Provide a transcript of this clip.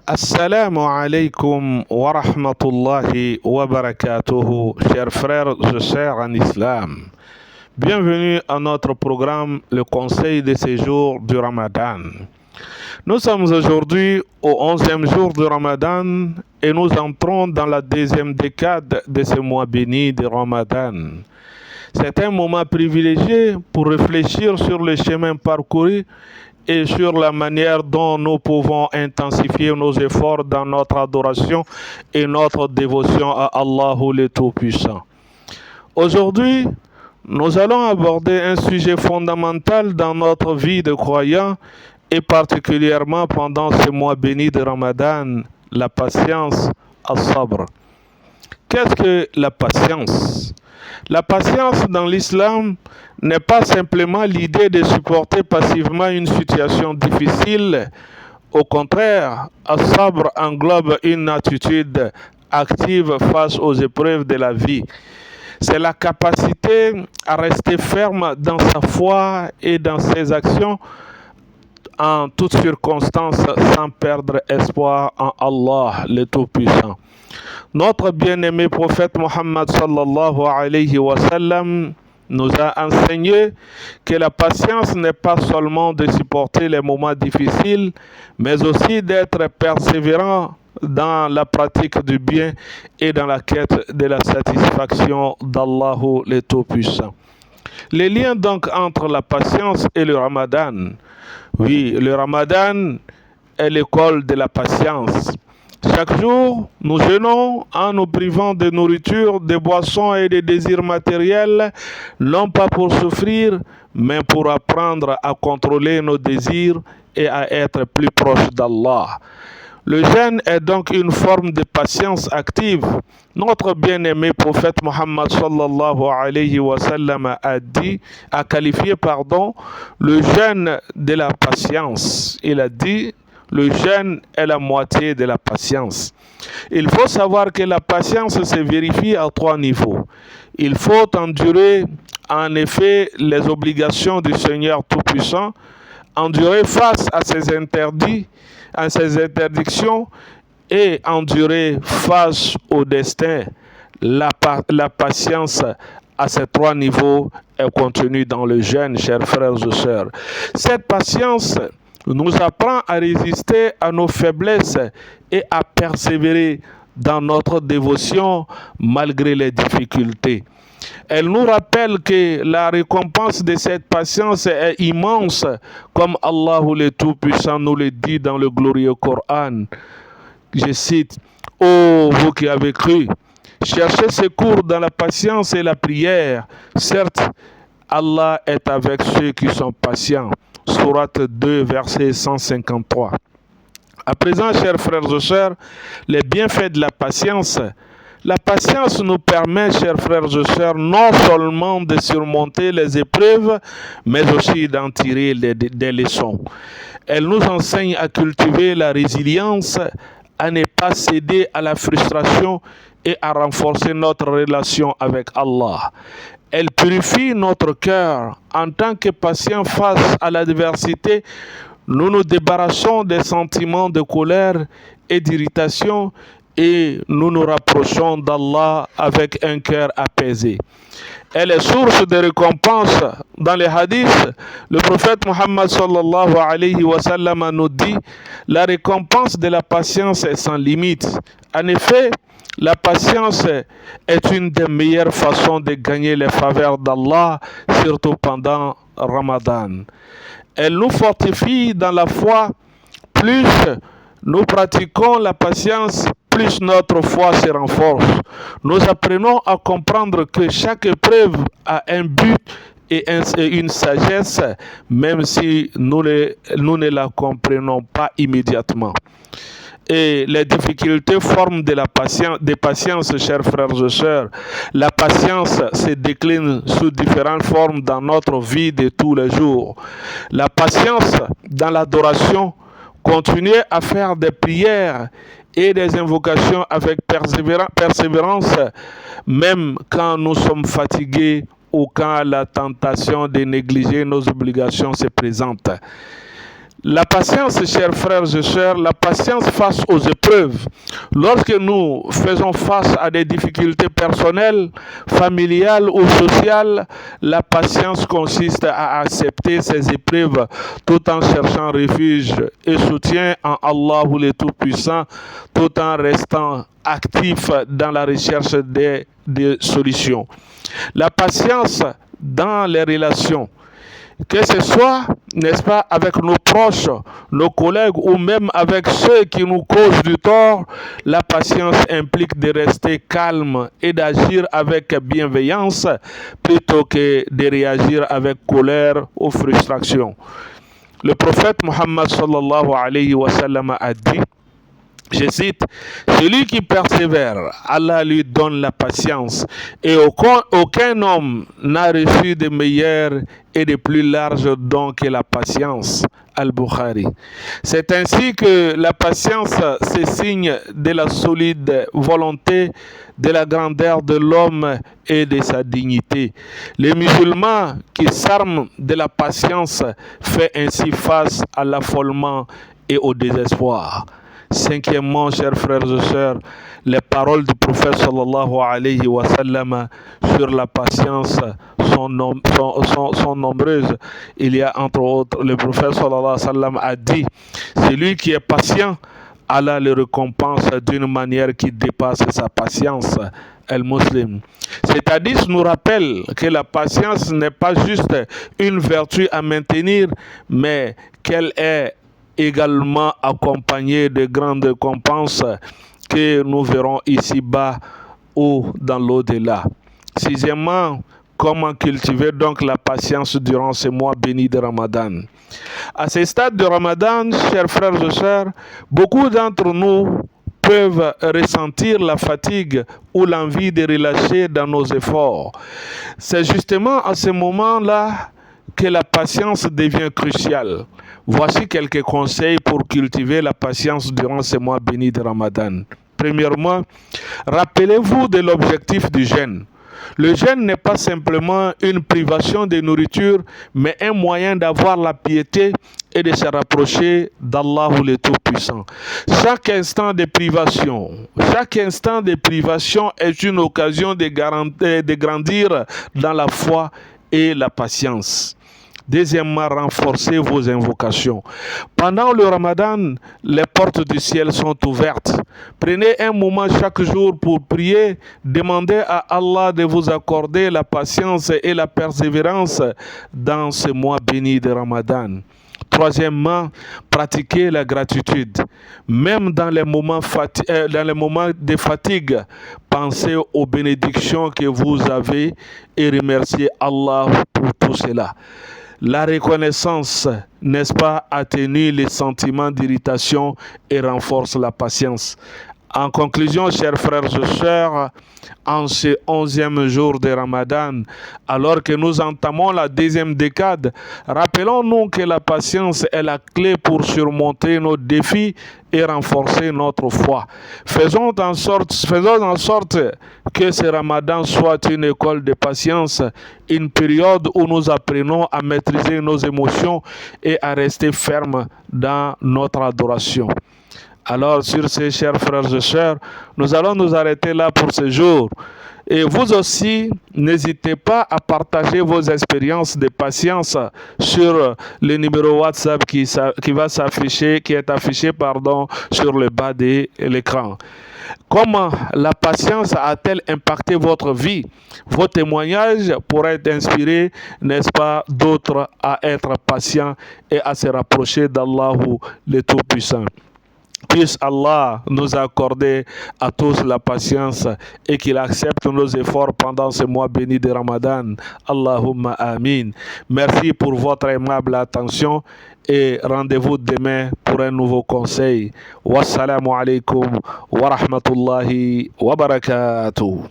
Assalamu alaikum wa rahmatullahi wa barakatuhu, chers frères et sœurs en islam. Bienvenue à notre programme, le conseil de séjour du Ramadan. Nous sommes aujourd'hui au 11e jour du Ramadan et nous entrons dans la deuxième décade de ce mois béni de Ramadan. C'est un moment privilégié pour réfléchir sur le chemin parcouru et sur la manière dont nous pouvons intensifier nos efforts dans notre adoration et notre dévotion à Allah le Tout-Puissant. Aujourd'hui, nous allons aborder un sujet fondamental dans notre vie de croyants et particulièrement pendant ce mois béni de Ramadan, la patience, as-sabr. Qu'est-ce que la patience? La patience dans l'islam n'est pas simplement l'idée de supporter passivement une situation difficile. Au contraire, as-sabr englobe une attitude active face aux épreuves de la vie. C'est la capacité à rester ferme dans sa foi et dans ses actions en toutes circonstances sans perdre espoir en Allah, le Tout-Puissant. Notre bien-aimé prophète Mohammed sallallahu alayhi wa sallam nous a enseigné que la patience n'est pas seulement de supporter les moments difficiles, mais aussi d'être persévérant dans la pratique du bien et dans la quête de la satisfaction d'Allah le Tout-Puissant. Les liens donc entre la patience et le Ramadan. Oui, le Ramadan est l'école de la patience. Chaque jour, nous jeûnons en nous privant de nourriture, de boissons et de désirs matériels, non pas pour souffrir, mais pour apprendre à contrôler nos désirs et à être plus proches d'Allah. Le jeûne est donc une forme de patience active. Notre bien-aimé prophète Mohammed sallallahu alayhi wa sallam a qualifié le jeûne de la patience. Il a dit: le jeûne est la moitié de la patience. Il faut savoir que la patience se vérifie à 3 niveaux. Il faut endurer en effet les obligations du Seigneur Tout-Puissant, endurer face à ses interdits, à ses interdictions et endurer face au destin. La patience à ces 3 niveaux est contenue dans le jeûne, chers frères et sœurs. Cette patience nous apprend à résister à nos faiblesses et à persévérer dans notre dévotion malgré les difficultés. Elle nous rappelle que la récompense de cette patience est immense, comme Allah le Tout-Puissant nous le dit dans le glorieux Coran. Je cite: « Ô vous qui avez cru, cherchez secours dans la patience et la prière. Certes, Allah est avec ceux qui sont patients. » Sourate 2, verset 153. À présent, chers frères et sœurs, les bienfaits de la patience. La patience nous permet, chers frères et sœurs, non seulement de surmonter les épreuves, mais aussi d'en tirer des leçons. Elle nous enseigne à cultiver la résilience, à ne pas céder à la frustration et à renforcer notre relation avec Allah. Elle purifie notre cœur. En tant que patients face à l'adversité, nous nous débarrassons des sentiments de colère et d'irritation et nous nous rapprochons d'Allah avec un cœur apaisé. Elle est source de récompense. Dans les hadiths, le prophète Mohammed sallallahu alayhi wa sallam nous dit: la récompense de la patience est sans limite. En effet, la patience est une des meilleures façons de gagner les faveurs d'Allah, surtout pendant Ramadan. Elle nous fortifie dans la foi. Plus nous pratiquons la patience, plus notre foi se renforce. Nous apprenons à comprendre que chaque épreuve a un but et une sagesse, même si nous ne la comprenons pas immédiatement. Et les difficultés forment des patiences, chers frères et sœurs. La patience se décline sous différentes formes dans notre vie de tous les jours. La patience dans l'adoration, continuer à faire des prières et des invocations avec persévérance, même quand nous sommes fatigués ou quand la tentation de négliger nos obligations se présente. La patience, chers frères et sœurs, la patience face aux épreuves. Lorsque nous faisons face à des difficultés personnelles, familiales ou sociales, la patience consiste à accepter ces épreuves tout en cherchant refuge et soutien en Allah le Tout-Puissant, tout en restant actif dans la recherche des solutions. La patience dans les relations. Que ce soit, n'est-ce pas, avec nos proches, nos collègues ou même avec ceux qui nous causent du tort, la patience implique de rester calme et d'agir avec bienveillance plutôt que de réagir avec colère ou frustration. Le prophète Muhammad sallallahu alayhi wa sallam a dit, je cite, celui qui persévère, Allah lui donne la patience et aucun homme n'a reçu de meilleur et de plus large don que la patience. Al-Bukhari. C'est ainsi que la patience, c'est signe de la solide volonté, de la grandeur de l'homme et de sa dignité. Les musulmans qui s'arment de la patience font ainsi face à l'affolement et au désespoir. Cinquièmement, chers frères et sœurs, les paroles du prophète sallallahu alayhi wa sallam sur la patience sont nombreuses. Il y a entre autres, le prophète sallallahu alayhi wa sallam a dit, celui qui est patient, Allah le récompense d'une manière qui dépasse sa patience. Al-Muslim. Cet hadith nous rappelle que la patience n'est pas juste une vertu à maintenir, mais qu'elle est également accompagné de grandes récompenses que nous verrons ici-bas ou dans l'au-delà. Sixièmement, comment cultiver donc la patience durant ce mois béni de Ramadan. À ce stade de Ramadan, chers frères et sœurs, beaucoup d'entre nous peuvent ressentir la fatigue ou l'envie de relâcher dans nos efforts. C'est justement à ce moment-là que la patience devient cruciale. Voici quelques conseils pour cultiver la patience durant ce mois béni de Ramadan. Premièrement, rappelez-vous de l'objectif du jeûne. Le jeûne n'est pas simplement une privation de nourriture, mais un moyen d'avoir la piété et de se rapprocher d'Allah le Tout-Puissant. Chaque instant de privation est une occasion de grandir dans la foi et la patience. Deuxièmement, renforcez vos invocations. Pendant le Ramadan, les portes du ciel sont ouvertes. Prenez un moment chaque jour pour prier. Demandez à Allah de vous accorder la patience et la persévérance dans ce mois béni de Ramadan. Troisièmement, pratiquez la gratitude. Même dans les moments de fatigue, pensez aux bénédictions que vous avez et remerciez Allah pour tout cela. La reconnaissance, n'est-ce pas, atténue les sentiments d'irritation et renforce la patience. En conclusion, chers frères et sœurs, en ce 11e jour de Ramadan, alors que nous entamons la deuxième décade, rappelons-nous que la patience est la clé pour surmonter nos défis et renforcer notre foi. Faisons en sorte que ce Ramadan soit une école de patience, une période où nous apprenons à maîtriser nos émotions et à rester fermes dans notre adoration. Alors, sur ces chers frères et sœurs, nous allons nous arrêter là pour ce jour. Et vous aussi, n'hésitez pas à partager vos expériences de patience sur le numéro WhatsApp qui est affiché sur le bas de l'écran. Comment la patience a-t-elle impacté votre vie? Vos témoignages pourraient inspirer, n'est-ce pas, d'autres à être patients et à se rapprocher d'Allah le Tout-Puissant. Puisse Allah nous accorder à tous la patience et qu'il accepte nos efforts pendant ce mois béni de Ramadan. Allahumma amin. Merci pour votre aimable attention et rendez-vous demain pour un nouveau conseil. Wassalamu alaikum wa rahmatullahi wa barakatuh.